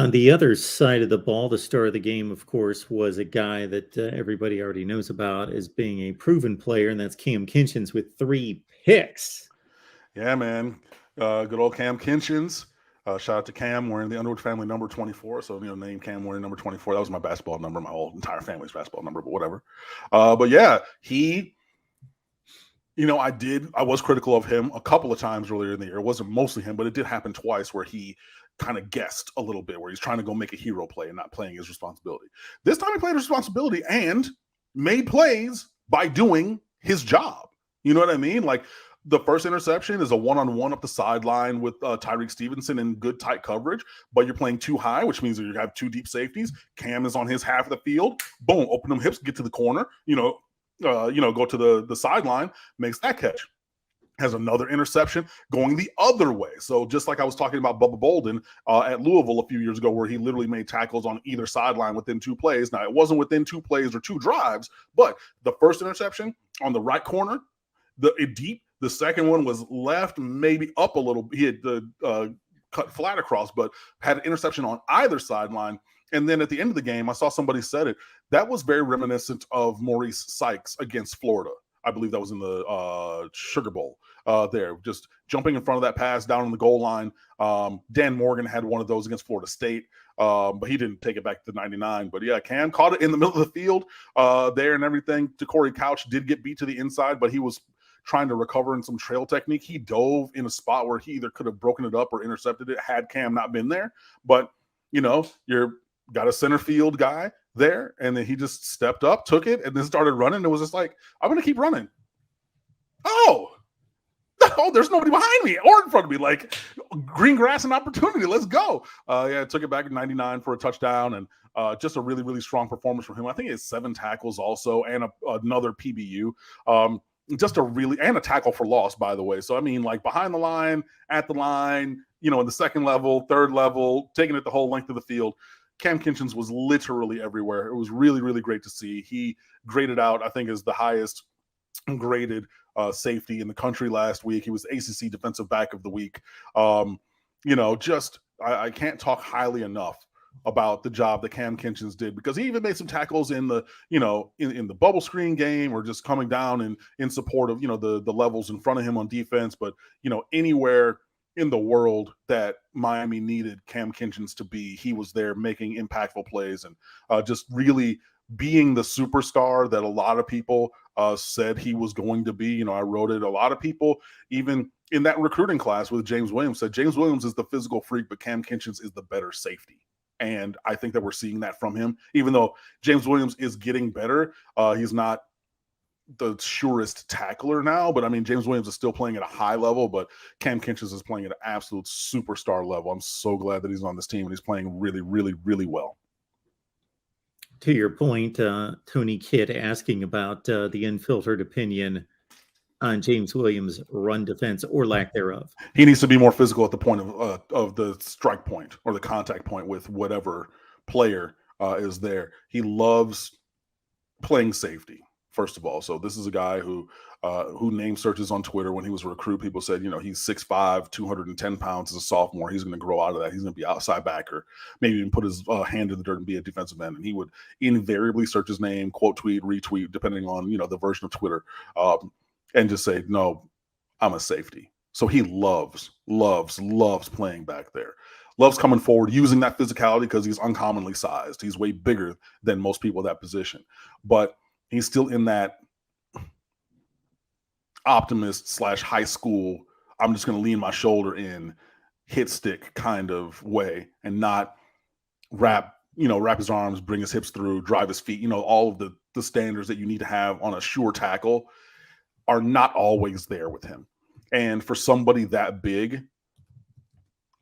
On the other side of the ball, the star of the game, of course, was a guy that everybody already knows about as being a proven player, and that's Kam Kinchens with 3 picks. Yeah, man. Good old Kam Kinchens. Shout out to Cam wearing the Underwood family number 24. So, name Cam wearing number 24. That was my basketball number, my whole entire family's basketball number, but whatever. But yeah, I was critical of him a couple of times earlier in the year. It wasn't mostly him, but it did happen twice where he kind of guessed a little bit, where he's trying to go make a hero play and not playing his responsibility. This time he played his responsibility and made plays by doing his job. You know what I mean? Like, the first interception is a one-on-one up the sideline with Tyreek Stevenson in good tight coverage, but you're playing too high, which means that you have 2 deep safeties. Cam is on his half of the field. Boom, open them hips, get to the corner, go to the sideline, makes that catch. Has another interception going the other way. So just like I was talking about Bubba Bolden at Louisville a few years ago, where he literally made tackles on either sideline within 2 plays. Now, it wasn't within 2 plays or 2 drives, but the first interception on the right corner, deep. The second one was left, maybe up a little. He had cut flat across, but had an interception on either sideline. And then at the end of the game, I saw somebody said it. That was very reminiscent of Maurice Sykes against Florida. I believe that was in the Sugar Bowl there. Just jumping in front of that pass down on the goal line. Dan Morgan had one of those against Florida State, but he didn't take it back to 99. But yeah, Cam caught it in the middle of the field there and everything. Corey Couch did get beat to the inside, but he was trying to recover in some trail technique. He dove in a spot where he either could have broken it up or intercepted it had Cam not been there. But, you're got a center field guy there, and then he just stepped up, took it, and then started running. It was just like, I'm going to keep running. Oh, there's nobody behind me or in front of me. Like, green grass and opportunity. Let's go. Took it back at 99 for a touchdown, and just a really, really strong performance from him. I think he has 7 tackles also and another PBU. Just and a tackle for loss, by the way. So, I mean, like, behind the line, at the line, in the second level, third level, taking it the whole length of the field. Kam Kinchens was literally everywhere. It was really, really great to see. He graded out, I think, as the highest graded safety in the country last week. He was ACC Defensive Back of the Week. I can't talk highly enough about the job that Kam Kinchens did, because he even made some tackles in the, in the bubble screen game, or just coming down in support of, the levels in front of him on defense. But, anywhere in the world that Miami needed Kam Kinchens to be, he was there making impactful plays and just really being the superstar that a lot of people said he was going to be. I wrote it. A lot of people, even in that recruiting class with James Williams, said James Williams is the physical freak, but Kam Kinchens is the better safety. And I think that we're seeing that from him, even though James Williams is getting better. He's not the surest tackler now, but I mean, James Williams is still playing at a high level, but Kam Kinchens is playing at an absolute superstar level. I'm so glad that he's on this team, and he's playing really, really, really well. To your point, Tony Kidd asking about the unfiltered opinion on James Williams' run defense or lack thereof. He needs to be more physical at the point of the strike point or the contact point with whatever player is there. He loves playing safety, first of all. So this is a guy who name searches on Twitter when he was a recruit, people said, he's 6'5", 210 pounds as a sophomore. He's going to grow out of that. He's going to be outside backer, maybe even put his hand in the dirt and be a defensive end. And he would invariably search his name, quote tweet, retweet, depending on, the version of Twitter, and just say, no, I'm a safety. So he loves playing back there. Loves coming forward, using that physicality, because he's uncommonly sized. He's way bigger than most people at that position. But he's still in that optimist / high school, I'm just going to lean my shoulder in, hit stick kind of way, and not wrap his arms, bring his hips through, drive his feet. All of the standards that you need to have on a sure tackle are not always there with him. And for somebody that big,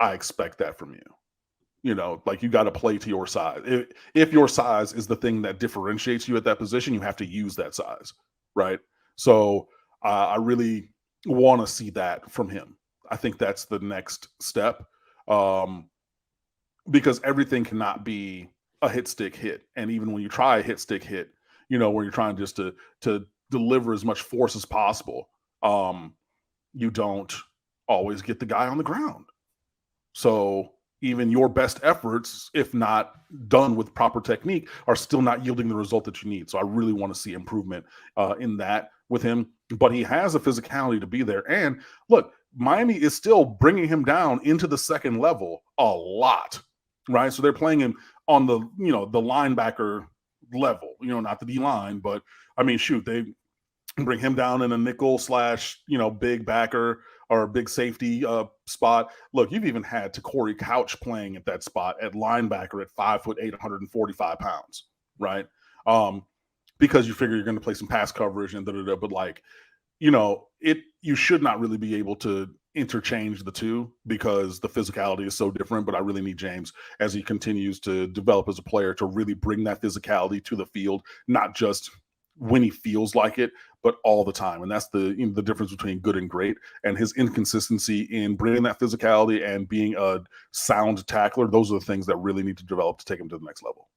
I expect that from you. Like, you got to play to your size. If your size is the thing that differentiates you at that position, you have to use that size, right? So I really want to see that from him. I think that's the next step, because everything cannot be a hit stick hit. And even when you try a hit stick hit, where you're trying just to deliver as much force as possible, you don't always get the guy on the ground. So even your best efforts, if not done with proper technique, are still not yielding the result that you need. So I really want to see improvement in that with him. But he has a physicality to be there. And look, Miami is still bringing him down into the second level a lot, right? So they're playing him on the, the linebacker level, not the D line, but I mean, shoot, they bring him down in a nickel / big backer or big safety spot. Look, you've even had Corey Couch playing at that spot at linebacker at 5'8", 145 pounds, right? Because you figure you're going to play some pass coverage and but you should not really be able to interchange the two because the physicality is so different. But I really need James, as he continues to develop as a player, to really bring that physicality to the field, not just when he feels like it, but all the time. And that's the difference between good and great. And his inconsistency in bringing that physicality and being a sound tackler, those are the things that really need to develop to take him to the next level.